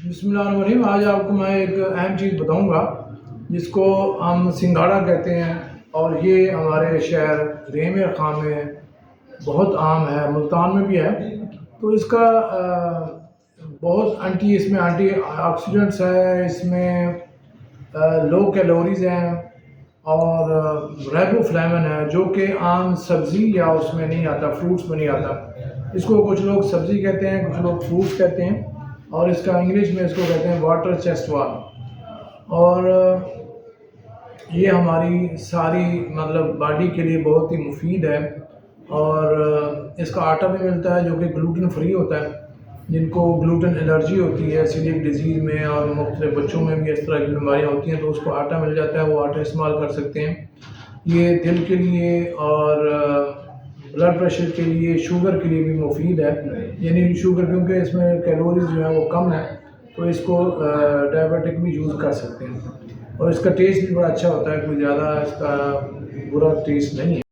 बिस्मिल्लाहिर्रहमानिर्रहीम। आज आपको मैं एक अहम चीज़ बताऊंगा जिसको हम सिंघाड़ा कहते हैं, और ये हमारे शहर रेम खां में बहुत आम है, मुल्तान में भी है। तो इसका बहुत इसमें एंटी ऑक्सीडेंट्स है, इसमें लो कैलोरीज हैं और राइबोफ्लेविन है, जो कि आम सब्ज़ी या उसमें नहीं आता, फ्रूट्स में नहीं आता। इसको कुछ लोग सब्ज़ी कहते हैं, कुछ लोग फ्रूट्स कहते हैं, और इसका इंग्लिश में इसको कहते हैं वाटर चेस्टवाल। और ये हमारी सारी मतलब बॉडी के लिए बहुत ही मुफीद है। और इसका आटा भी मिलता है जो कि ग्लूटेन फ्री होता है। जिनको ग्लूटेन एलर्जी होती है सीलिएक डिजीज़ में, और मुख्तलिफ बच्चों में भी इस तरह की बीमारियाँ होती हैं, तो उसको आटा मिल जाता है, वो आटा इस्तेमाल कर सकते हैं। ये दिल के लिए और ब्लड प्रेशर के लिए, शुगर के लिए भी मुफीद है। यानी शुगर, क्योंकि इसमें कैलोरीज जो है वो कम है, तो इसको डायबिटिक भी यूज़ कर सकते हैं। और इसका टेस्ट भी बड़ा अच्छा होता है, कोई ज़्यादा इसका बुरा टेस्ट नहीं है।